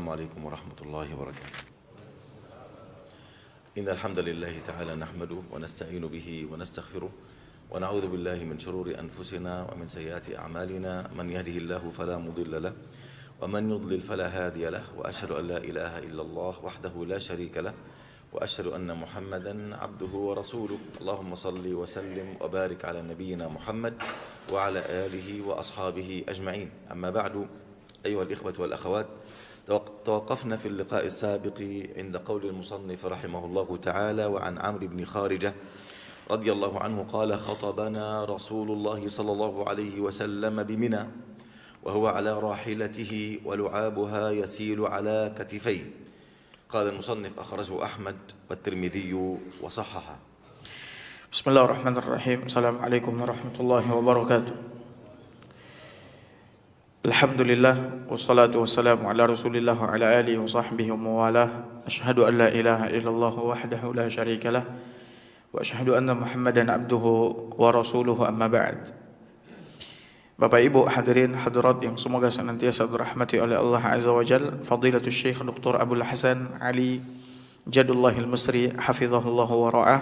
السلام عليكم ورحمة الله وبركاته. إن الحمد لله تعالى نحمده ونستعين به ونستغفره ونعوذ بالله من شرور أنفسنا ومن سيئات أعمالنا. من يهده الله فلا مضل له ومن يضلل فلا هادي له، وأشهد أن لا إله إلا الله وحده لا شريك له، وأشهد أن محمدا عبده ورسوله. اللهم صل وسلم وبارك على نبينا محمد وعلى آله وأصحابه أجمعين. أما بعد، أيها الإخوة والأخوات، توقفنا في اللقاء السابق عند قول المصنف رحمه الله تعالى: وعن عمرو بن خارجة رضي الله عنه قال: خطبنا رسول الله صلى الله عليه وسلم بمنى وهو على راحلته ولعابها يسيل على كتفيه. قال المصنف: أخرجه أحمد والترمذي وصححه. بسم الله الرحمن الرحيم. السلام عليكم ورحمة الله وبركاته. Alhamdulillah wassalatu wassalamu ala Rasulillah wa ala alihi wa sahbihi wa mawalah. Asyhadu an la ilaha illallah wahdahu la syarikalah wa asyhadu anna Muhammadan abduhu wa rasuluhu, amma ba'd. Bapak Ibu hadirin hadirat yang semoga senantiasa dirahmati oleh Allah Azza wa Jalla, Fadilatul Syekh Dr. Abdul Hasan Ali Jadullahil Misri hafizahullah wa ra'ah,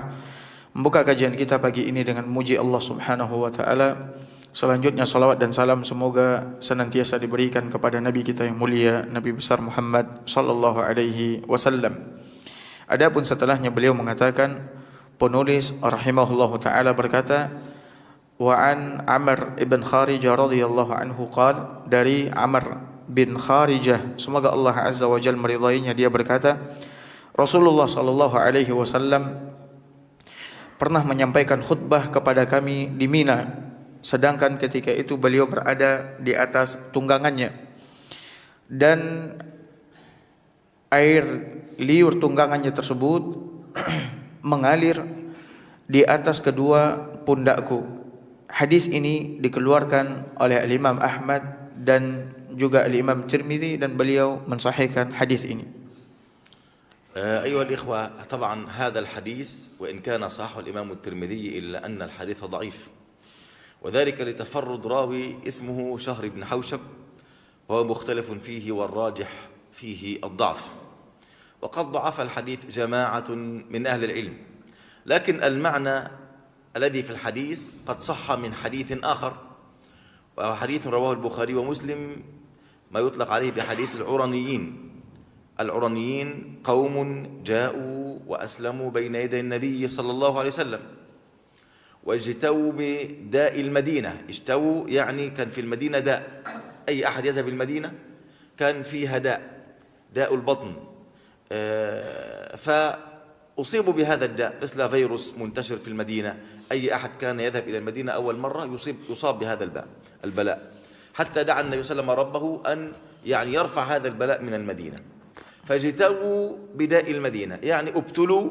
membuka kajian kita pagi ini dengan muji Allah Subhanahu wa taala. Selanjutnya salawat dan salam semoga senantiasa diberikan kepada Nabi kita yang mulia, Nabi besar Muhammad sallallahu alaihi wasallam. Adapun setelahnya beliau mengatakan, penulis rahimahullahu taala berkata, wa an Amr ibn Kharijah radhiyallahu anhu qala, dari Amr bin Kharijah semoga Allah azza wa jalla meridainya, dia berkata, Rasulullah sallallahu alaihi wasallam pernah menyampaikan khutbah kepada kami di Mina, sedangkan ketika itu beliau berada di atas tunggangannya dan air liur tunggangannya tersebut mengalir di atas kedua pundakku. Hadis ini dikeluarkan oleh Imam Ahmad dan juga Imam Tirmidzi, dan beliau mensahihkan hadis ini. أيها الإخوة، طبعا هذا الحديث وإن كان صححه الإمام الترمذي إلا أن الحديث ضعيف، وذلك لتفرد راوي اسمه شهر بن حوشب، وهو مختلف فيه والراجح فيه الضعف، وقد ضعف الحديث جماعة من أهل العلم، لكن المعنى الذي في الحديث قد صح من حديث آخر، وهو حديث رواه البخاري ومسلم ما يطلق عليه بحديث العرنيين. العرنيين قوم جاءوا وأسلموا بين يدي النبي صلى الله عليه وسلم، واجتووا بداء المدينة. اجتووا يعني كان في المدينة داء، أي أحد يذهب المدينة كان فيها داء البطن، فأصيبوا بهذا الداء، مثل فيروس منتشر في المدينة. أي أحد كان يذهب إلى المدينة أول مرة يصاب بهذا البلاء، حتى دعا النبي صلى الله عليه وسلم ربه أن يعني يرفع هذا البلاء من المدينة. فاجتووا بداء المدينة، يعني ابتلوا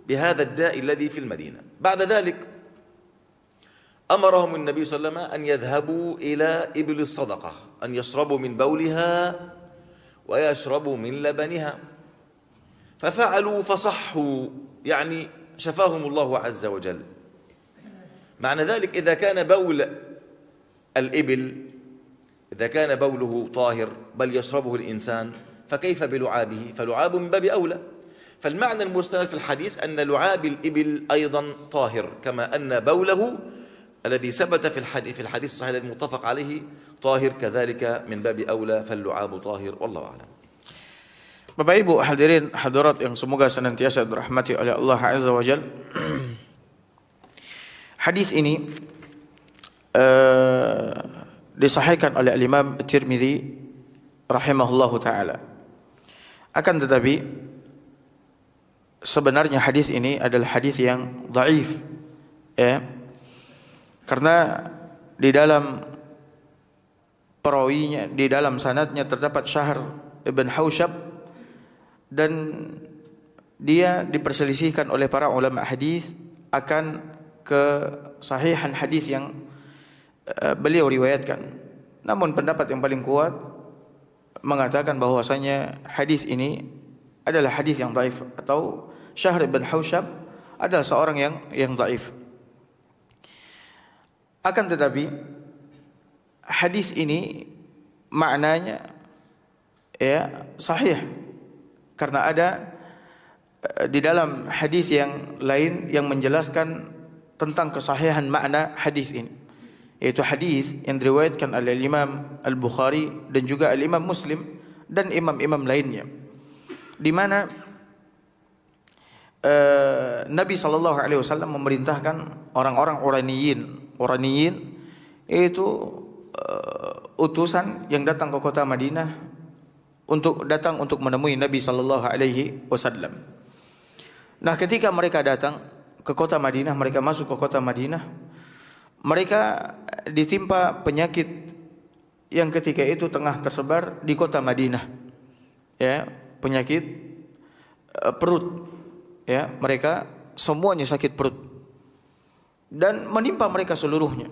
بهذا الداء الذي في المدينة. بعد ذلك أمرهم النبي صلى الله عليه وسلم أن يذهبوا إلى إبل الصدقة، أن يشربوا من بولها ويشربوا من لبنها، ففعلوا فصحوا، يعني شفاهم الله عز وجل. معنى ذلك إذا كان بول الإبل، إذا كان بوله طاهر بل يشربه الإنسان، فكيف بلعابه؟ فلعاب من باب أولى. فالمعنى المستند في الحديث أن لعاب الإبل أيضا طاهر، كما أن بوله الذي ثبت في الحديث الصحيح الذي متفق عليه طاهر، كذلك من باب أولى فاللعاب طاهر، والله أعلم. Bapak Ibu hadirin hadirat yang semoga senantiasa dirahmati oleh Allah Azza wa Jalla. Hadis ini disahihkan oleh Imam Tirmidzi rahimahullahu taala. Akan tetapi sebenarnya hadis ini adalah hadis yang dhaif, ya. Karena di dalam perawinya, di dalam sanadnya terdapat Syahr ibn Haushab, dan dia diperselisihkan oleh para ulama hadis akan kesahihan hadis yang beliau riwayatkan. Namun pendapat yang paling kuat mengatakan bahwasanya hadis ini adalah hadis yang dhaif, atau Syahr ibn Haushab adalah seorang yang dhaif. Akan tetapi hadis ini maknanya ya sahih, karena ada di dalam hadis yang lain yang menjelaskan tentang kesahihan makna hadis ini, yaitu hadis yang diriwayatkan oleh Imam Al-Bukhari dan juga Al-Imam Muslim dan imam-imam lainnya, di mana Nabi SAW memerintahkan orang-orang Uraniyin yaitu utusan yang datang ke kota Madinah untuk menemui Nabi SAW. Nah, ketika mereka datang ke kota Madinah, mereka masuk ke kota Madinah, mereka ditimpa penyakit yang ketika itu tengah tersebar di kota Madinah, ya, penyakit perut, ya, mereka semuanya sakit perut dan menimpa mereka seluruhnya.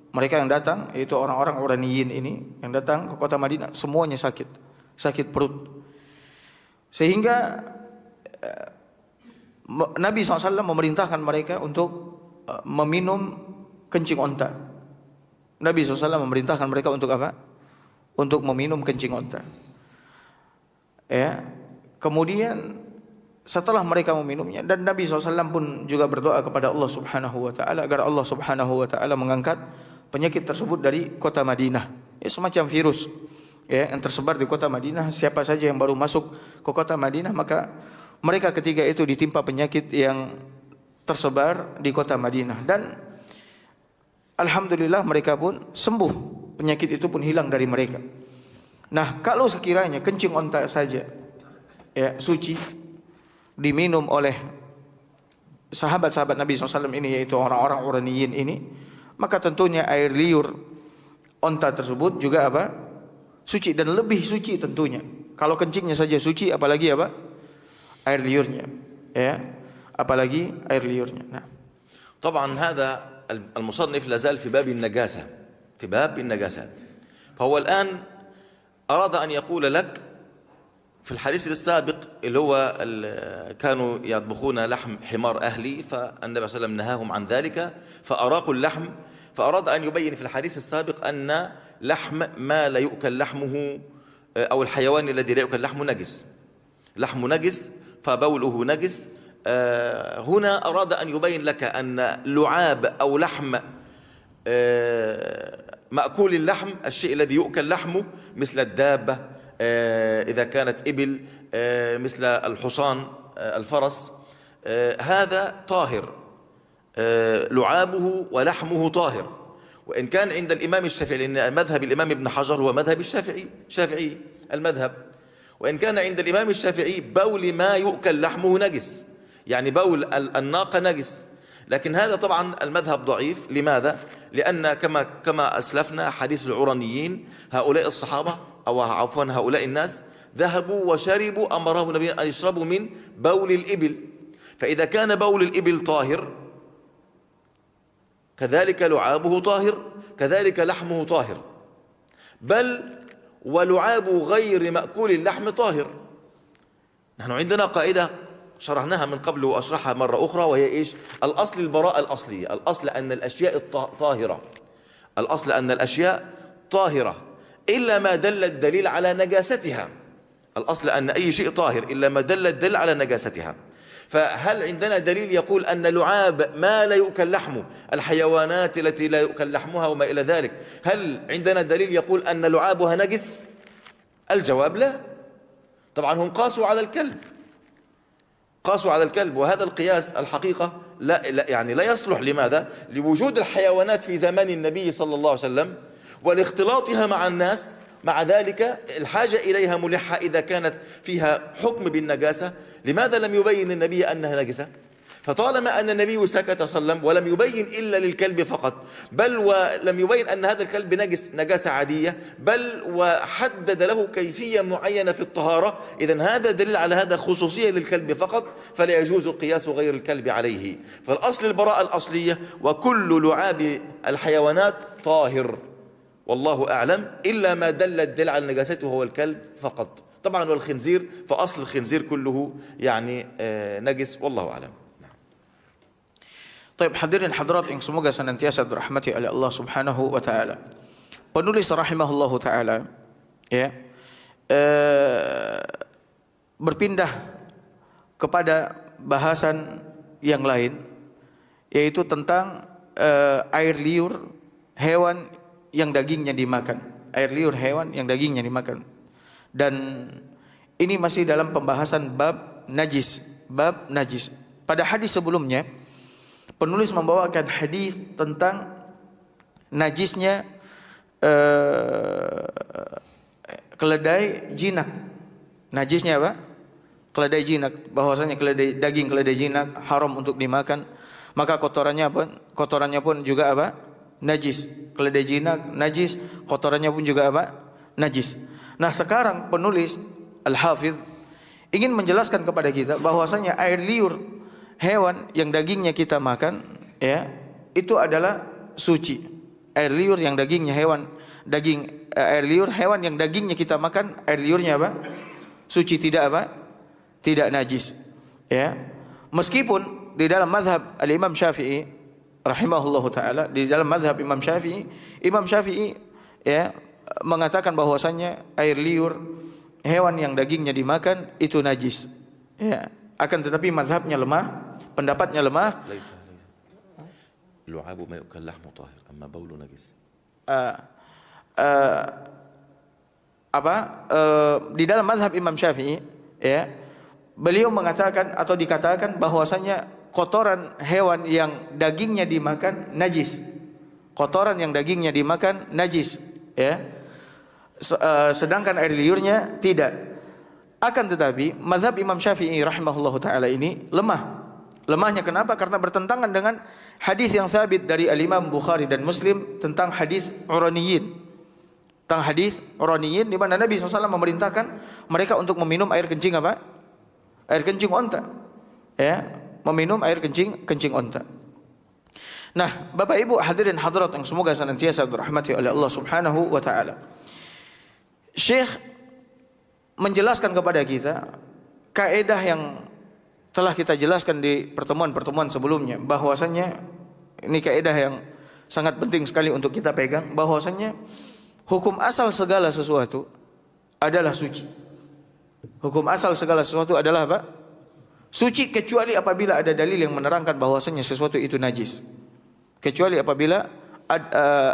Mereka yang datang, yaitu orang-orang Uraniyin ini yang datang ke kota Madinah, semuanya sakit perut, sehingga Nabi SAW memerintahkan mereka untuk meminum kencing onta. Nabi SAW memerintahkan mereka untuk apa? Untuk meminum kencing onta. Ya. Kemudian setelah mereka meminumnya, dan Nabi SAW pun juga berdoa kepada Allah Subhanahu Wa Taala agar Allah Subhanahu Wa Taala mengangkat penyakit tersebut dari kota Madinah. Ya, semacam virus, ya, yang tersebar di kota Madinah. Siapa saja yang baru masuk ke kota Madinah, maka mereka ketika itu ditimpa penyakit yang tersebar di kota Madinah, dan alhamdulillah mereka pun sembuh, penyakit itu pun hilang dari mereka. Nah, kalau sekiranya kencing onta saja, ya, suci, diminum oleh sahabat-sahabat Nabi SAW ini, yaitu orang-orang Uraniyin ini, maka tentunya air liur onta tersebut juga apa? Suci, dan lebih suci tentunya. Kalau kencingnya saja suci, apalagi apa? Air liurnya, ya, apalagi air liurnya. Nah, طبعا هذا المصنف لازال في باب النجاسة، في باب النجاسات. فهو الآن أراد أن يقول لك في الحديث السابق اللي هو كانوا يطبخون لحم حمار أهلي، فالنبي صلى الله عليه وسلم نهاهم عن ذلك فأراقوا اللحم، فأراد أن يبين في الحديث السابق أن لحم ما لا يؤكل لحمه أو الحيوان الذي لا يؤكل لحمه نجس، لحم نجس فبوله نجس. هنا أراد أن يبين لك أن لعاب أو لحم مأكول اللحم، الشيء الذي يؤكل لحمه مثل الدابة إذا كانت إبل، مثل الحصان الفرس، هذا طاهر، لعابه ولحمه طاهر. وإن كان عند الإمام الشافعي، لأن مذهب الإمام ابن حجر هو مذهب الشافعي المذهب، وإن كان عند الإمام الشافعي بول ما يؤكل لحمه نجس، يعني بول الناقة نجس. لكن هذا طبعا المذهب ضعيف. لماذا؟ لأن كما أسلفنا حديث العرنيين، هؤلاء الصحابة أو عفوا هؤلاء الناس ذهبوا وشربوا، أمرهم النبي أن يشربوا من بول الإبل، فإذا كان بول الإبل طاهر كذلك لعابه طاهر، كذلك لحمه طاهر، بل ولعاب غير مأكول اللحم طاهر. نحن عندنا قاعدة شرحناها من قبل وأشرحها مرة أخرى، وهي إيش؟ الأصل البراءة الأصلية، الأصل أن الأشياء طاهرة، الأصل أن الأشياء طاهرة إلا ما دل الدليل على نجاستها، الأصل أن أي شيء طاهر إلا ما دل الدليل على نجاستها. فهل عندنا دليل يقول أن لعاب ما لا يؤكل لحمه، الحيوانات التي لا يؤكل لحمها وما إلى ذلك، هل عندنا دليل يقول أن لعابها نجس؟ الجواب لا. طبعا هم قاسوا على الكلب، قاسوا على الكلب، وهذا القياس الحقيقة يعني لا يصلح. لماذا؟ لوجود الحيوانات في زمان النبي صلى الله عليه وسلم ولاختلاطها مع الناس، مع ذلك الحاجة إليها ملحة إذا كانت فيها حكم بالنجاسة. لماذا لم يبين النبي أنها نجسة؟ فطالما أن النبي سكت صلى الله عليه وسلم ولم يبين إلا للكلب فقط، بل ولم يبين أن هذا الكلب نجس نجاسة عادية، بل وحدد له كيفية معينة في الطهارة، إذن هذا دليل على هذا خصوصية للكلب فقط، فلا يجوز قياس غير الكلب عليه. فالأصل البراءة الأصلية، وكل لعاب الحيوانات طاهر والله أعلم، إلا ما دل الدليل على نجاسته هو الكلب فقط. طبعا والخنزير، فأصل الخنزير كله يعني نجس والله أعلم. Taib, hadirin hadirat yang semoga senantiasa dirahmati oleh Allah Subhanahu wa taala. Penulis rahimahullahu taala, ya, berpindah kepada bahasan yang lain, yaitu tentang air liur hewan yang dagingnya dimakan. Air liur hewan yang dagingnya dimakan. Dan ini masih dalam pembahasan bab najis. Bab najis. Pada hadis sebelumnya, penulis membawakan hadis tentang najisnya keledai jinak. Najisnya apa? Keledai jinak. Bahwasanya daging keledai jinak haram untuk dimakan. Maka kotorannya apa? Kotorannya pun juga apa? Najis. Keledai jinak najis, kotorannya pun juga apa? Najis. Nah, sekarang penulis Al-Hafidh ingin menjelaskan kepada kita bahwasanya air liur hewan yang dagingnya kita makan, ya, itu adalah suci. Air liur yang dagingnya air liur hewan yang dagingnya kita makan, air liurnya apa? Suci, tidak apa? Tidak najis. Ya. Meskipun di dalam mazhab Al-Imam Syafi'i rahimahullahu taala, di dalam mazhab Imam Syafi'i ya mengatakan bahwasanya air liur hewan yang dagingnya dimakan itu najis. Ya. Akan tetapi mazhabnya lemah, pendapatnya lemah. Lu'abu ma yukal lahmu tahir, amma baulu najis. Di dalam mazhab Imam Syafi'i, ya, beliau mengatakan atau dikatakan bahwasanya kotoran hewan yang dagingnya dimakan najis. Kotoran yang dagingnya dimakan najis, ya. Sedangkan air liurnya tidak. Akan tetapi mazhab Imam Syafi'i rahimahullahu taala ini lemah. Lemahnya kenapa? Karena bertentangan dengan hadis yang sabit dari Al-Imam Bukhari dan Muslim tentang hadis Uraniyin. Tentang hadis Uraniyin di mana Nabi SAW memerintahkan mereka untuk meminum air kencing apa? Air kencing onta. Ya, meminum air kencing onta. Nah, Bapak Ibu hadirin hadirat yang semoga senantiasa dirahmati oleh Allah Subhanahu wa taala. Syekh menjelaskan kepada kita kaidah yang telah kita jelaskan di pertemuan-pertemuan sebelumnya, bahwasanya ini kaidah yang sangat penting sekali untuk kita pegang, bahwasanya hukum asal segala sesuatu adalah suci. Hukum asal segala sesuatu adalah apa? Suci, kecuali apabila ada dalil yang menerangkan bahwasanya sesuatu itu najis. Kecuali apabila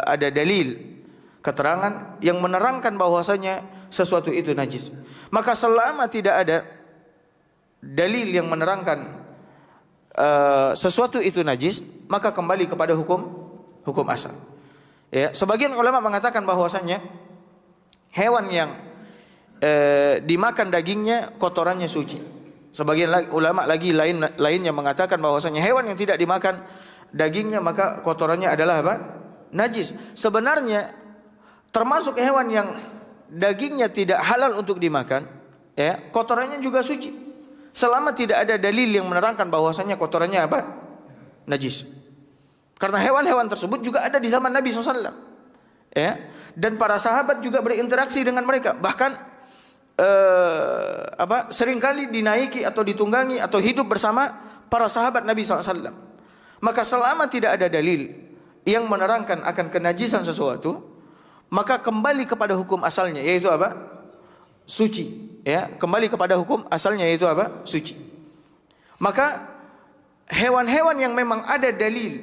ada dalil, keterangan yang menerangkan bahwasanya sesuatu itu najis. Maka selama tidak ada dalil yang menerangkan sesuatu itu najis, maka kembali kepada hukum asal. Ya, sebagian ulama mengatakan bahwasanya hewan yang dimakan dagingnya kotorannya suci. Sebagian ulama lagi lainnya mengatakan bahwasanya hewan yang tidak dimakan dagingnya maka kotorannya adalah apa? Najis. Sebenarnya termasuk hewan yang dagingnya tidak halal untuk dimakan, ya, kotorannya juga suci. Selama tidak ada dalil yang menerangkan bahwasanya kotorannya apa? Najis. Karena hewan-hewan tersebut juga ada di zaman Nabi SAW. Ya. Dan para sahabat juga berinteraksi dengan mereka. Bahkan seringkali dinaiki atau ditunggangi atau hidup bersama para sahabat Nabi SAW. Maka selama tidak ada dalil yang menerangkan akan kenajisan sesuatu, maka kembali kepada hukum asalnya, yaitu apa? Suci. Ya, kembali kepada hukum asalnya, yaitu apa? Suci. Maka hewan-hewan yang memang ada dalil,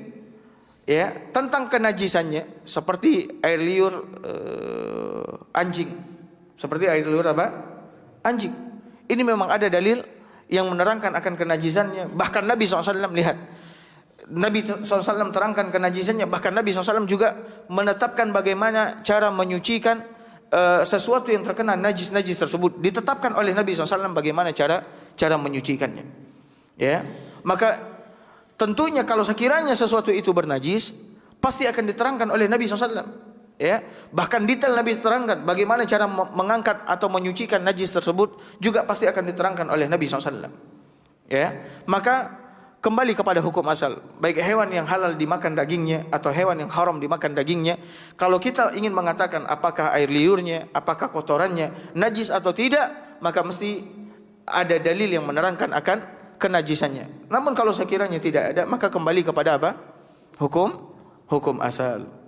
ya, tentang kenajisannya, seperti air liur anjing. Seperti air liur apa? Anjing. Ini memang ada dalil yang menerangkan akan kenajisannya. Bahkan Nabi SAW lihat, Nabi SAW terangkan kenajisannya. Bahkan Nabi SAW juga menetapkan bagaimana cara menyucikan sesuatu yang terkena najis-najis tersebut. Ditetapkan oleh Nabi SAW bagaimana cara menyucikannya. Ya, maka tentunya kalau sekiranya sesuatu itu bernajis, pasti akan diterangkan oleh Nabi SAW. Ya, bahkan detail Nabi terangkan bagaimana cara mengangkat atau menyucikan najis tersebut juga pasti akan diterangkan oleh Nabi SAW. Ya, maka kembali kepada hukum asal, baik hewan yang halal dimakan dagingnya atau hewan yang haram dimakan dagingnya. Kalau kita ingin mengatakan apakah air liurnya, apakah kotorannya najis atau tidak, maka mesti ada dalil yang menerangkan akan kenajisannya. Namun kalau sekiranya tidak ada, maka kembali kepada apa? Hukum asal.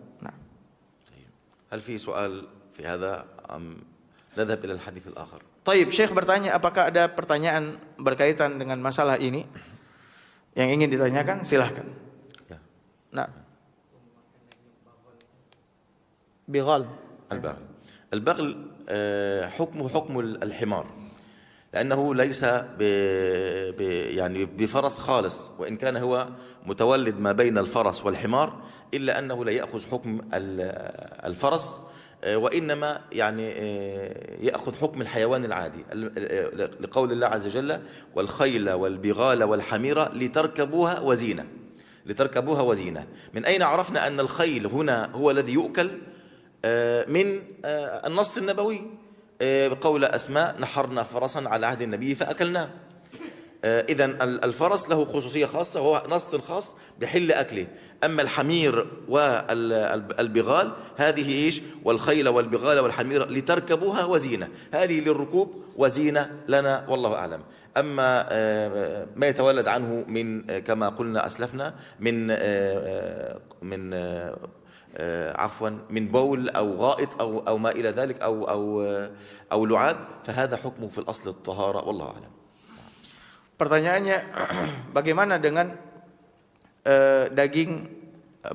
هل في سؤال في هذا نذهب إلى الحديث الآخر. Taib, Syekh bertanya apakah ada pertanyaan berkaitan dengan masalah ini yang ingin ditanyakan? Silahkan. Ya. Nah. Bighal. البغل. البغل حكمه حكم الحمار، لأنه ليس يعني بفرس خالص، وإن كان هو متولد ما بين الفرس والحمار، إلا أنه لا يأخذ حكم الفرس، وإنما يعني يأخذ حكم الحيوان العادي، لقول الله عز وجل: والخيل والبغال والحمير لتركبوها وزينة. لتركبوها وزينة. من أين عرفنا أن الخيل هنا هو الذي يؤكل؟ من النص النبوي، بقول أسماء: نحرنا فرسا على عهد النبي فأكلناه. إذن الفرس له خصوصية خاصة، وهو نص خاص بحل أكله. أما الحمير والبغال هذه إيش؟ والخيل والبغال والحمير لتركبوها وزينة، هذه للركوب وزينة لنا والله أعلم. أما ما يتولد عنه من كما قلنا أسلفنا من عفوا من بول أو غائط أو ما إلى ذلك أو لعاب، فهذا حكمه في الأصل الطهارة والله أعلم. Pertanyaannya, bagaimana dengan daging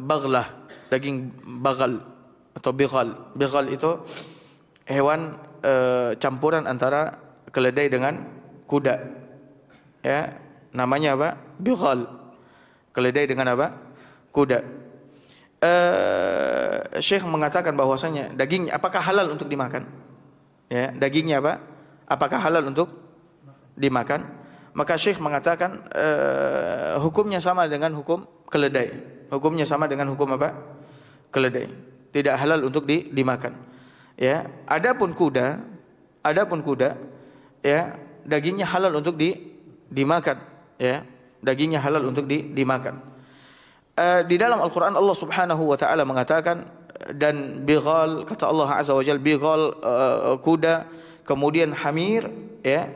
baglah, daging bagal atau bighal? Bighal itu hewan campuran antara keledai dengan kuda. Ya, namanya apa? Bighal. Keledai dengan apa? Kuda. Syekh mengatakan bahwasanya dagingnya apakah halal untuk dimakan? Ya, dagingnya apa? Apakah halal untuk dimakan? Maka Syekh mengatakan hukumnya sama dengan hukum keledai. Hukumnya sama dengan hukum apa? Keledai. Tidak halal untuk dimakan. Ya, adapun kuda, ya, dagingnya halal untuk dimakan. Ya, dagingnya halal untuk dimakan. Di dalam Al-Quran Allah Subhanahu wa Ta'ala mengatakan, dan bighal, kata Allah Azza wa Jalla, bighal kuda, kemudian hamir, ya,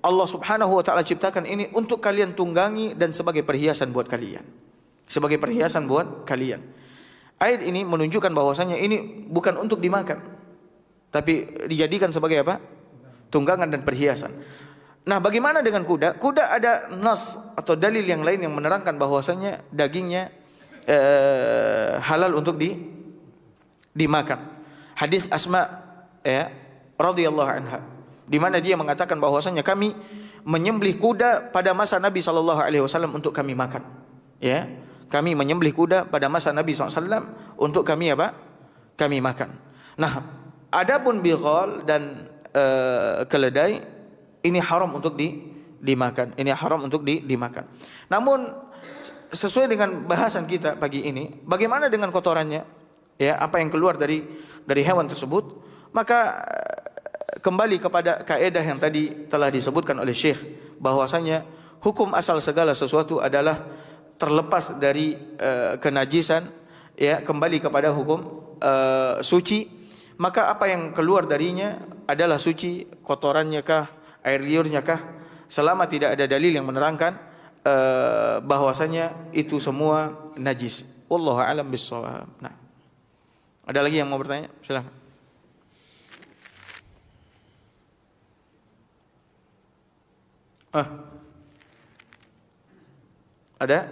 Allah Subhanahu wa Ta'ala ciptakan ini untuk kalian tunggangi dan sebagai perhiasan buat kalian. Sebagai perhiasan buat kalian. Ayat ini menunjukkan bahwasanya ini bukan untuk dimakan, tapi dijadikan sebagai apa? Tunggangan dan perhiasan. Nah, bagaimana dengan kuda? Kuda ada nas atau dalil yang lain yang menerangkan bahwasanya dagingnya halal untuk dimakan. Hadis Asma, ya, radhiyallahu anha, di mana dia mengatakan bahwasanya kami menyembelih kuda pada masa Nabi SAW untuk kami makan. Ya, kami menyembelih kuda pada masa Nabi SAW untuk kami apa? Kami makan. Nah, adapun bighal dan keledai ini haram untuk dimakan. Ini haram untuk dimakan. Namun sesuai dengan bahasan kita pagi ini, bagaimana dengan kotorannya? Ya, apa yang keluar dari hewan tersebut? Maka kembali kepada kaidah yang tadi telah disebutkan oleh Syekh, bahwasanya hukum asal segala sesuatu adalah terlepas dari kenajisan, ya, kembali kepada hukum suci. Maka apa yang keluar darinya adalah suci, kotorannya kah, air liurnya kah, selama tidak ada dalil yang menerangkan bahwasanya itu semua najis. Wallahu a'lam bissawab. Nah, ada lagi yang mau bertanya? Silakan. Ada?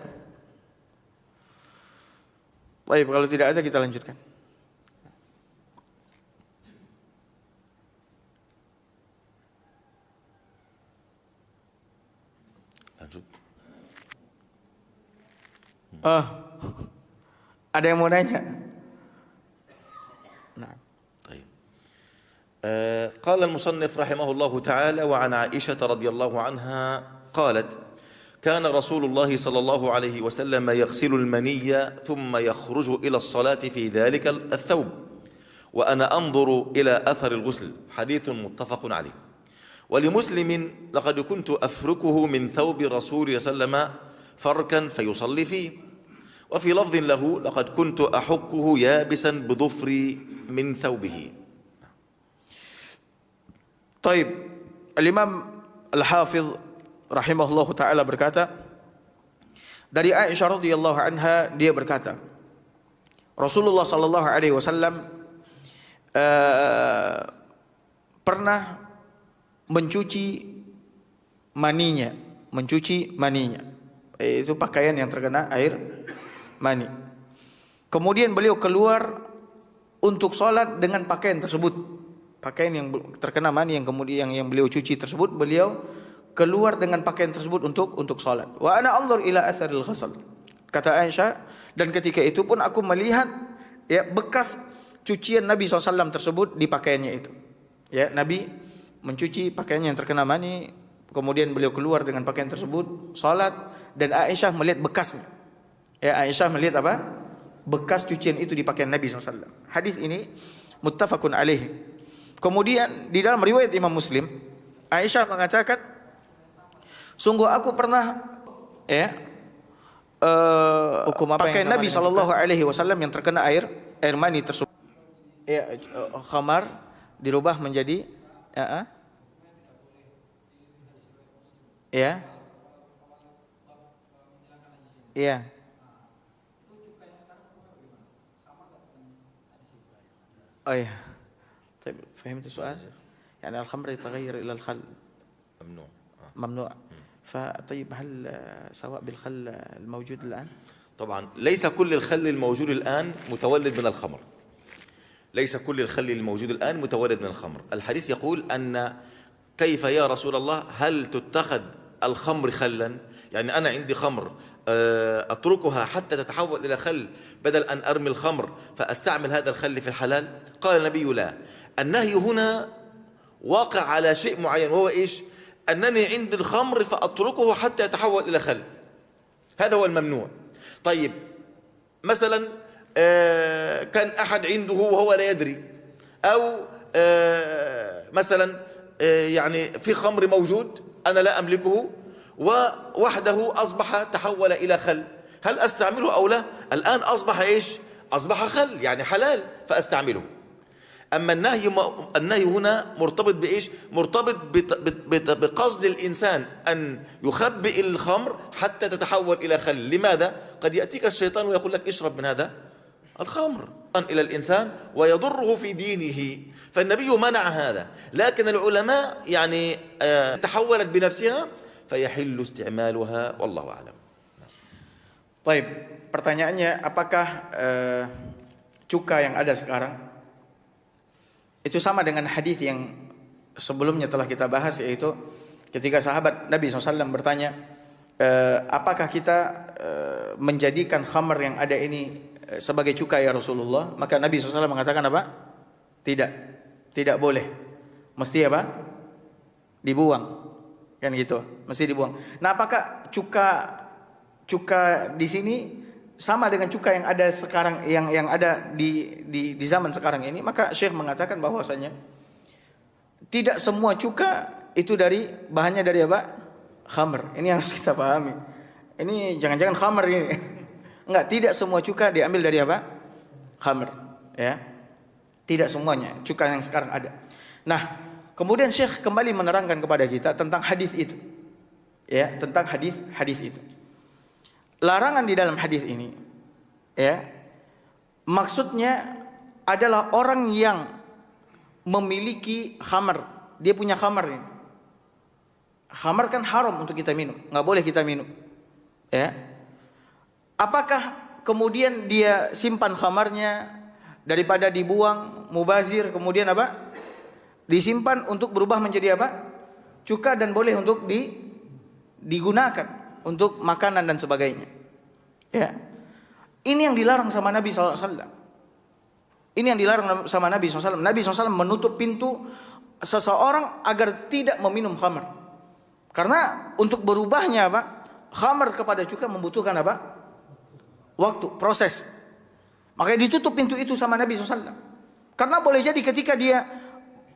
Baik, kalau tidak ada kita lanjutkan. Lanjut. Ada yang mau nanya? Nah. طيب. قال المصنف رحمه الله تعالى: وعن عائشة رضي الله عنها قالت: كان رسول الله صلى الله عليه وسلم يغسل المني ثم يخرج إلى الصلاة في ذلك الثوب وأنا أنظر إلى أثر الغسل. حديث متفق عليه. ولمسلم: لقد كنت أفركه من ثوب رسول الله صلى الله عليه وسلم فركا فيصلي فيه. وفي لفظ له: لقد كنت أحكه يابسا بظفري من ثوبه. Taib, Al-Imam Al-Hafidh rahimahullahu ta'ala berkata, dari Aisyah radhiyallahu anha, dia berkata, Rasulullah sallallahu alaihi wasallam pernah mencuci maninya, itu pakaian yang terkena air mani. Kemudian beliau keluar untuk sholat dengan pakaian tersebut, pakaian yang terkena mani yang kemudian yang beliau cuci tersebut, beliau keluar dengan pakaian tersebut untuk sholat. Wa ana anzur ila atharil ghasal, kata Aisyah, dan ketika itu pun aku melihat ya bekas cucian Nabi SAW tersebut di pakaiannya itu. Ya, Nabi mencuci pakaiannya yang terkena mani, kemudian beliau keluar dengan pakaian tersebut sholat, dan Aisyah melihat bekasnya. Ya, Aisyah melihat apa? Bekas cucian itu di pakaian Nabi SAW. Hadis ini muttafaqun alaih. Kemudian di dalam riwayat Imam Muslim, Aisyah mengatakan, sungguh aku pernah hukum apa pakaian Nabi SAW yang terkena air mani tersebut. Ya, khamar dirubah menjadi ya. Oh ya. طيب فهمت السؤال؟ يعني الخمر يتغير إلى الخل ممنوع. فطيب هل سواء بالخل الموجود الآن؟ طبعا ليس كل الخل الموجود الآن متولد من الخمر، ليس كل الخل الموجود الآن متولد من الخمر. الحديث يقول أن كيف يا رسول الله هل تتخذ الخمر خلا؟ يعني أنا عندي خمر أتركها حتى تتحول إلى خل بدل أن أرمي الخمر فأستعمل هذا الخل في الحلال؟ قال النبي لا، النهي هنا واقع على شيء معين، وهو إيش؟ أنني عندي الخمر فأتركه حتى يتحول إلى خل، هذا هو الممنوع. طيب مثلا كان أحد عنده وهو لا يدري، أو مثلا يعني في خمر موجود أنا لا أملكه ووحده أصبح تحول إلى خل، هل أستعمله أو لا؟ الآن أصبح إيش؟ أصبح خل يعني حلال فأستعمله. أما النهي هنا مرتبط بإيش؟ مرتبط بقصد الإنسان أن يخبئ الخمر حتى تتحول إلى خل. لماذا؟ قد يأتيك الشيطان ويقول لك اشرب من هذا الخمر إلى الإنسان ويضره في دينه، فالنبي منع هذا، لكن العلماء يعني تحولت بنفسها فيحل استعمالها والله أعلم. Baik, pertanyaannya apakah cuka yang ada sekarang itu sama dengan hadis yang sebelumnya telah kita bahas, yaitu ketika sahabat Nabi SAW bertanya, apakah kita menjadikan khamar yang ada ini sebagai cuka ya Rasulullah? Maka Nabi SAW mengatakan apa? Tidak boleh, mesti apa? Dibuang, kan gitu, mesti dibuang. Nah, apakah cuka di sini sama dengan cuka yang ada sekarang, yang ada di zaman sekarang ini? Maka Syekh mengatakan bahwasanya tidak semua cuka itu bahannya dari apa? Khamr. Ini yang harus kita pahami. Ini jangan-jangan khamr ini. Enggak, tidak semua cuka diambil dari apa? Khamr, ya. Tidak semuanya cuka yang sekarang ada. Nah, kemudian Syekh kembali menerangkan kepada kita tentang hadis itu. Ya, tentang hadis itu. Larangan di dalam hadis ini, ya, maksudnya adalah orang yang memiliki khamar, dia punya khamar ini. Khamar kan haram untuk kita minum, nggak boleh kita minum, ya. Apakah kemudian dia simpan khamarnya daripada dibuang, mubazir, kemudian apa? Disimpan untuk berubah menjadi apa? Cuka dan boleh untuk digunakan untuk makanan dan sebagainya. Ya. Ini yang dilarang sama Nabi SAW. Ini yang dilarang sama Nabi SAW. Nabi SAW menutup pintu seseorang agar tidak meminum khamar. Karena untuk berubahnya apa? Khamar kepada cuka membutuhkan apa? Waktu, proses. Makanya ditutup pintu itu sama Nabi SAW. Karena boleh jadi ketika dia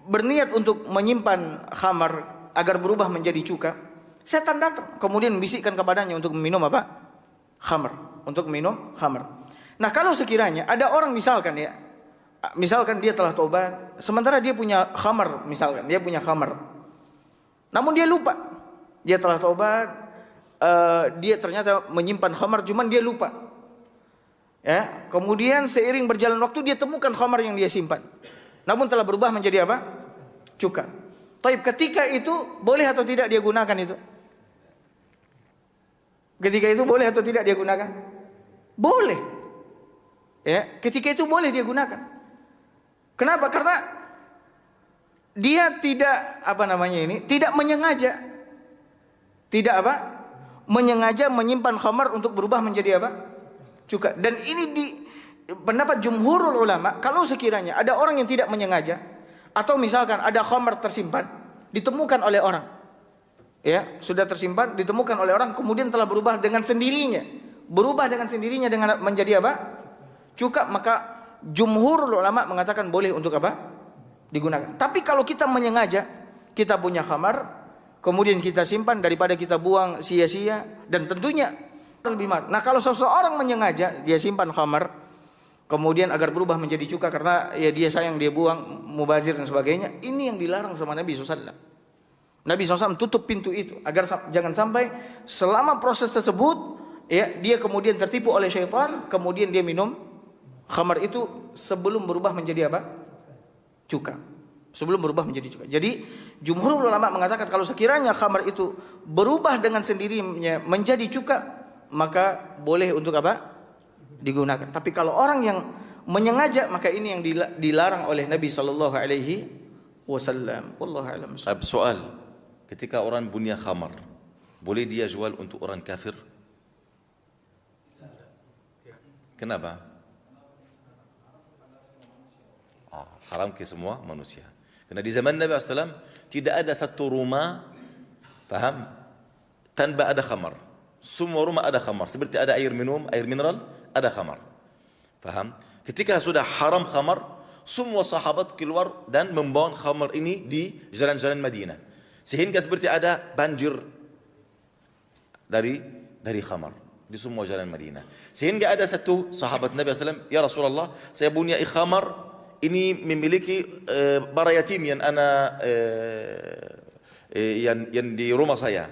berniat untuk menyimpan khamar agar berubah menjadi cuka, setan datang kemudian membisikkan kepadanya untuk meminum apa? Khamr, untuk minum khamr. Nah, kalau sekiranya ada orang misalkan dia telah taubat, sementara dia punya khamr, misalkan dia punya khamr, namun dia lupa, dia telah taubat, dia ternyata menyimpan khamr, cuman dia lupa. Ya, kemudian seiring berjalan waktu dia temukan khamr yang dia simpan, namun telah berubah menjadi apa? cuka. Taib, ketika itu boleh atau tidak dia gunakan itu? Ketika itu boleh atau tidak dia gunakan? Boleh. Ya, ketika itu boleh dia gunakan. Kenapa? Karena dia tidak tidak menyengaja. Tidak apa? Menyengaja menyimpan khamar untuk berubah menjadi apa? Cuka. Dan ini di pendapat jumhurul ulama, kalau sekiranya ada orang yang tidak menyengaja, atau misalkan ada khamar tersimpan, ditemukan oleh orang, ya, sudah tersimpan, ditemukan oleh orang, kemudian telah berubah dengan sendirinya dengan menjadi apa? Cuka, maka jumhurul ulama mengatakan boleh untuk apa? Digunakan. Tapi kalau kita menyengaja, kita punya khamar, kemudian kita simpan daripada kita buang sia-sia, dan tentunya lebih mahal. Nah, kalau seseorang menyengaja dia simpan khamar, kemudian agar berubah menjadi cuka karena ya dia sayang, dia buang, mubazir dan sebagainya, ini yang dilarang sama Nabi SAW. Nabi SAW tutup pintu itu agar jangan sampai selama proses tersebut ya dia kemudian tertipu oleh syaitan, kemudian dia minum khamar itu sebelum berubah menjadi apa? Cuka. Sebelum berubah menjadi cuka. Jadi jumhur ulama mengatakan kalau sekiranya khamar itu berubah dengan sendirinya menjadi cuka, maka boleh untuk apa? Digunakan. Tapi kalau orang yang menyengaja, maka ini yang dilarang oleh Nabi sallallahu alaihi wasallam. Wallahu a'lam. Soal, ketika orang punya khamar, boleh dia jual untuk orang kafir? Kenapa? Haram ke semua manusia. Karena di zaman Nabi SAW tidak ada satu rumah, paham, tanpa ada khamar. Semua rumah ada khamar. Seperti ada air minum, air mineral, ada khamar. Paham? Ketika sudah haram khamar, semua sahabat keluar dan membawa khamar ini di jalan-jalan Madinah. Sehingga seperti ada banjir dari khamar di semua jalan Madinah. Sehingga ada satu sahabat Nabi SAW, ya Rasulullah, saya punya khamar, ini memiliki para yatim yang yang di rumah saya.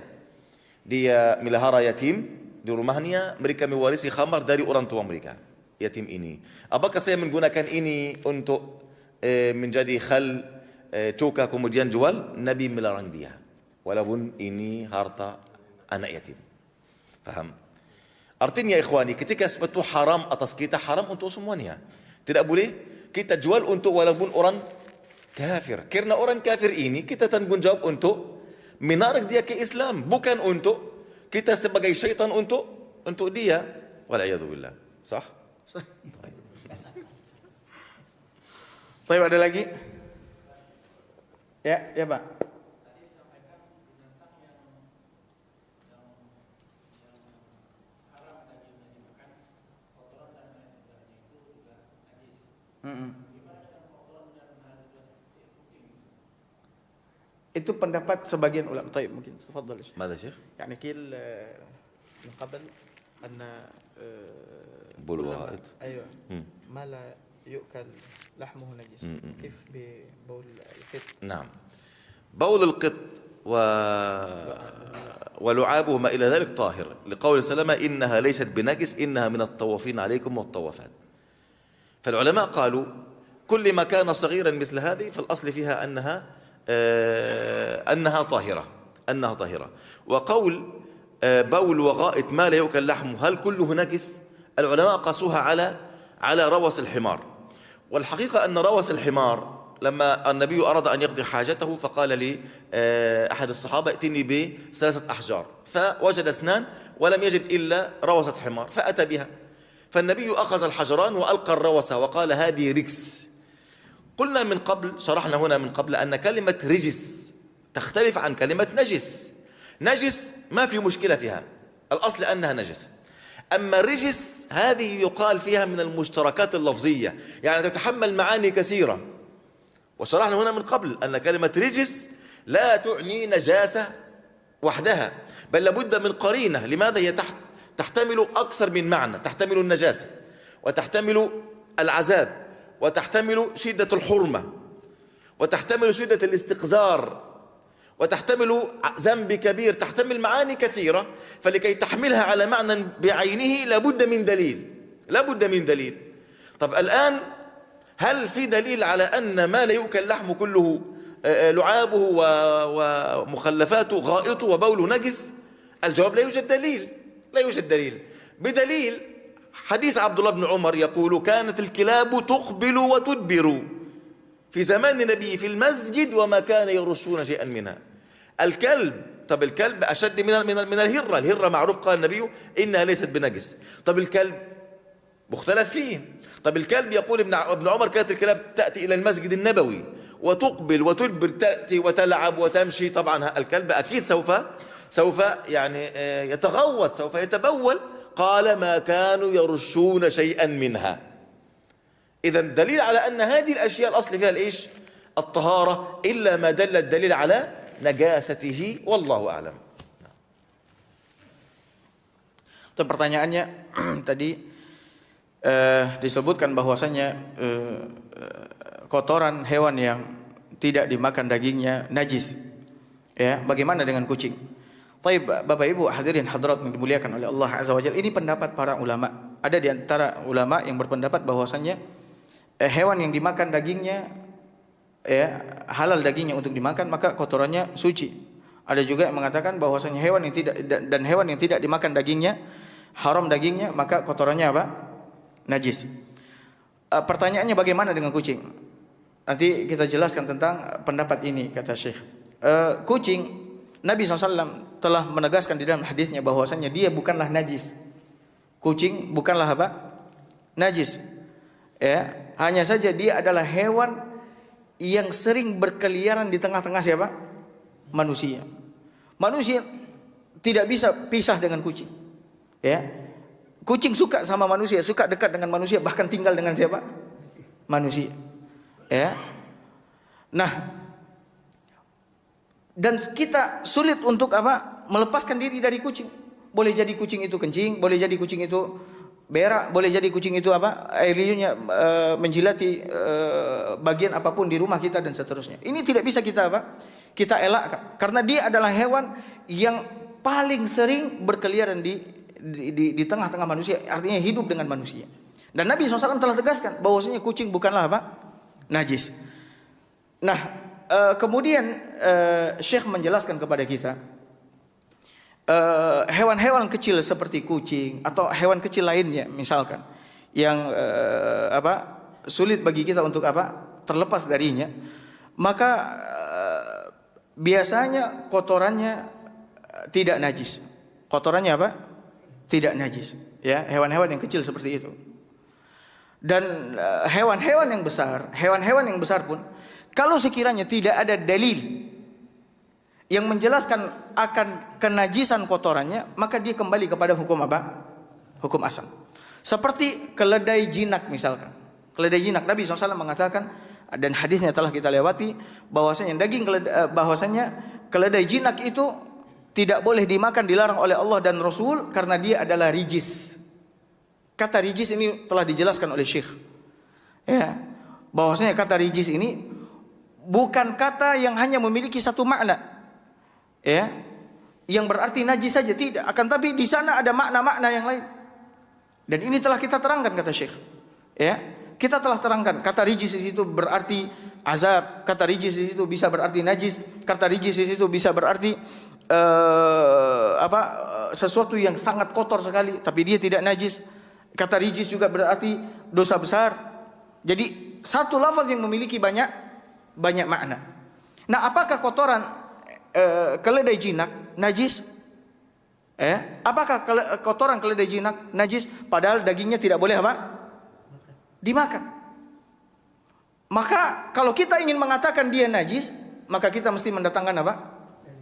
Dia melihara yatim di rumahnya, mereka mewarisi khamar dari orang tua mereka, yatim ini. Apakah saya menggunakan ini untuk menjadi khal, cuka kemudian jual? Nabi melarang dia, walaupun ini harta anak yatim. Faham? Artinya ikhwani, ketika sesuatu haram atas kita, haram untuk semuanya. Tidak boleh kita jual untuk walaupun orang kafir. Karena orang kafir ini kita tanggung jawab untuk menarik dia ke Islam, bukan untuk kita sebagai syaitan untuk dia. Wala'iyadzubillah. Sah? Sah. Baik, ada lagi? Ya, ya Pak. Itu pendapat sebagian ulama. Baik, mungkin tafadhal Syekh. Mada Syekh? يعني قيل من قبل أن بول وغائط. أيوة ما لا يؤكل لحمه نجس. كيف ببول القط؟ نعم. بول القط ولعابه ما إلى ذلك طاهر، لقول سلمة إنها ليست بنجس إنها من الطوافين عليكم والطوافات. فالعلماء قالوا كل ما كان صغيرا مثل هذه فالأصل فيها أنها طاهرة. وقول بول وغائط ما لا يؤكل لحمه هل كله نجس؟ العلماء قاسوها على روث الحمار. والحقيقة أن روث الحمار لما النبي أراد أن يقضي حاجته فقال لي أحد الصحابة ائتني ب3 أحجار، فوجد 2 ولم يجد إلا روثة حمار فأتى بها، فالنبي أخذ الحجران وألقى الروثة وقال هذه رجس. قلنا من قبل، شرحنا هنا من قبل أن كلمة رجس تختلف عن كلمة نجس. نجس ما في مشكلة فيها، الأصل أنها نجس. أما الرجس هذه يقال فيها من المشتركات اللفظية، يعني تتحمل معاني كثيرة. وشرحنا هنا من قبل أن كلمة رجس لا تعني نجاسة وحدها، بل لابد من قرينة. لماذا؟ هي تحتمل أكثر من معنى، تحتمل النجاسة وتحتمل العذاب وتحتمل شدة الحرمة وتحتمل شدة الاستقذار وتحتمل ذنب كبير، تحتمل معاني كثيرة. فلكي تحملها على معنى بعينه لابد من دليل. طب الآن هل في دليل على أن ما لا يؤكل لحمه كله لعابه ومخلفاته غائطه وبوله نجس؟ الجواب لا يوجد دليل، لا يوجد دليل، بدليل حديث عبد الله بن عمر يقول كانت الكلاب تقبل وتدبر في زمان النبي في المسجد وما كان يرشون شيئا منها. الكلب، طب الكلب أشد من الهرة، الهرة معروف قال النبي إنها ليست بنجس. طب الكلب مختلف فيه. طب الكلب يقول ابن عمر كانت الكلاب تأتي إلى المسجد النبوي وتقبل وتدبر، تأتي وتلعب وتمشي. طبعا الكلب أكيد سوف يعني يتغوط، سوف يتبول. قال ما كانوا يرشون شيئا منها. إذا دليل على أن هذه الأشياء الأصل فيها الإيش؟ الطهارة، إلا ما دل الدليل على نجاسته، والله أعلم. Pertanyaannya tadi disebutkan bahwasanya kotoran hewan yang tidak dimakan dagingnya najis. Ya, bagaimana dengan kucing? Baik, Bapak Ibu hadirin hadirat yang dimuliakan oleh Allah Azza wa Jalla, ini pendapat para ulama. Ada di antara ulama yang berpendapat bahwasanya hewan yang dimakan dagingnya, ya, halal dagingnya untuk dimakan, maka kotorannya suci. Ada juga yang mengatakan bahwasanya hewan yang tidak dimakan dagingnya, haram dagingnya, maka kotorannya apa? Najis. Pertanyaannya bagaimana dengan kucing? Nanti kita jelaskan tentang pendapat ini, kata Syekh. Kucing, Nabi SAW telah menegaskan di dalam hadisnya bahwasanya dia bukanlah najis. Kucing bukanlah apa? Najis. Ya, hanya saja dia adalah hewan yang sering berkeliaran di tengah-tengah siapa? Manusia. Manusia tidak bisa pisah dengan kucing. Ya. Kucing suka sama manusia, suka dekat dengan manusia, bahkan tinggal dengan siapa? Manusia. Ya. Nah, dan kita sulit untuk apa? Melepaskan diri dari kucing. Boleh jadi kucing itu kencing, boleh jadi kucing itu berak, boleh jadi kucing itu apa? Air liurnya menjilati bagian apapun di rumah kita dan seterusnya. Ini tidak bisa kita apa? Kita elakkan, karena dia adalah hewan yang paling sering berkeliaran di tengah-tengah manusia, artinya hidup dengan manusia. Dan Nabi SAW telah tegaskan bahwasanya kucing bukanlah apa? Najis. Nah, kemudian Syekh menjelaskan kepada kita hewan-hewan kecil seperti kucing atau hewan kecil lainnya misalkan yang sulit bagi kita untuk terlepas darinya, maka biasanya kotorannya tidak najis. Kotorannya apa? Tidak najis. Ya, hewan-hewan yang kecil seperti itu. Dan hewan-hewan yang besar pun, kalau sekiranya tidak ada dalil yang menjelaskan akan kenajisan kotorannya, maka dia kembali kepada hukum apa? Hukum asal. Seperti keledai jinak misalkan. Keledai jinak, Nabi SAW mengatakan, dan hadisnya telah kita lewati, bahwasanya keledai jinak itu tidak boleh dimakan, dilarang oleh Allah dan Rasul karena dia adalah rijis. Kata rijis ini telah dijelaskan oleh Syekh. Ya, bahwasanya kata rijis ini bukan kata yang hanya memiliki satu makna, ya, yang berarti najis saja, tidak. Akan tapi di sana ada makna-makna yang lain. Dan ini telah kita terangkan, kata Syekh. Ya, kita telah terangkan. Kata rijis di situ berarti azab. Kata rijis di situ bisa berarti najis. Kata rijis di situ bisa berarti sesuatu yang sangat kotor sekali, tapi dia tidak najis. Kata rijis juga berarti dosa besar. Jadi satu lafaz yang memiliki banyak makna. Nah, apakah kotoran keledai jinak najis? Apakah kotoran keledai jinak najis? Padahal dagingnya tidak boleh apa? Dimakan. Maka kalau kita ingin mengatakan dia najis, maka kita mesti mendatangkan apa?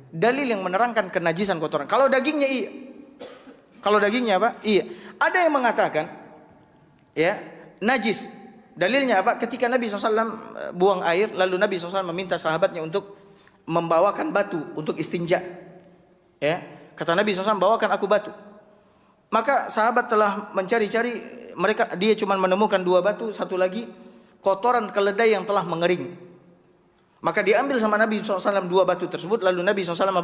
Dalil yang menerangkan kenajisan kotoran. Kalau dagingnya iya. Kalau dagingnya apa? Iya. Ada yang mengatakan ya najis. Dalilnya apa? Ketika Nabi SAW buang air, lalu Nabi SAW meminta sahabatnya untuk membawakan batu untuk istinja. Ya, kata Nabi SAW, bawakan aku batu. Maka sahabat telah mencari-cari, dia cuma menemukan 2 batu, satu lagi kotoran keledai yang telah mengering. Maka diambil sama Nabi SAW 2 batu tersebut, lalu Nabi SAW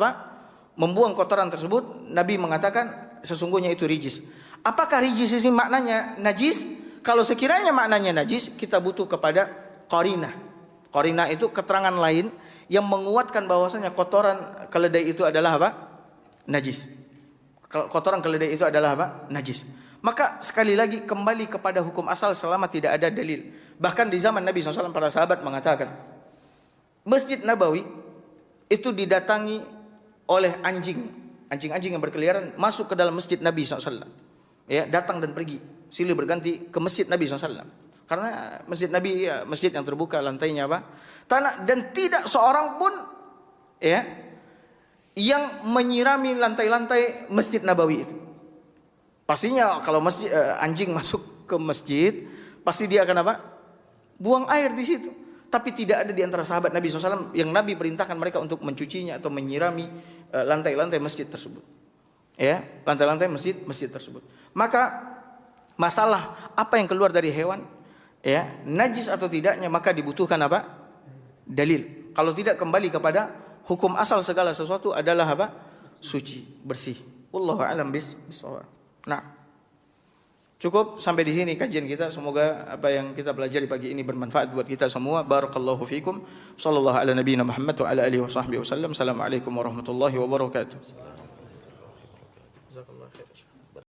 membuang kotoran tersebut. Nabi mengatakan sesungguhnya itu rijis. Apakah rijis ini maknanya najis? Kalau sekiranya maknanya najis, kita butuh kepada qarinah. Qarinah itu keterangan lain yang menguatkan bahwasanya kotoran keledai itu adalah apa? Najis. Kotoran keledai itu adalah apa? Najis. Maka sekali lagi kembali kepada hukum asal selama tidak ada dalil. Bahkan di zaman Nabi SAW para sahabat mengatakan, Masjid Nabawi itu didatangi oleh anjing-anjing yang berkeliaran masuk ke dalam Masjid Nabi SAW. Ya, datang dan pergi, silih berganti ke Masjid Nabi SAW. Karena Masjid Nabi ya, masjid yang terbuka, lantainya apa? Tanah, dan tidak seorang pun ya yang menyirami lantai-lantai Masjid Nabawi itu. Pastinya kalau anjing masuk ke masjid, pasti dia akan apa? Buang air di situ. Tapi tidak ada di antara sahabat Nabi SAW yang Nabi perintahkan mereka untuk mencucinya atau menyirami lantai-lantai masjid tersebut. Ya, lantai-lantai masjid tersebut. Maka masalah apa yang keluar dari hewan, ya, najis atau tidaknya, maka dibutuhkan apa? Dalil. Kalau tidak, kembali kepada hukum asal segala sesuatu adalah apa? Suci, bersih. Wallahu a'lam bishawab. Nah, cukup sampai di sini kajian kita. Semoga apa yang kita pelajari pagi ini bermanfaat buat kita semua. Barakallahu fikum. Sallallahu ala nabiyina Muhammad wa ala alihi wasallam. Assalamualaikum warahmatullahi wabarakatuh. Jazakallahu khairan.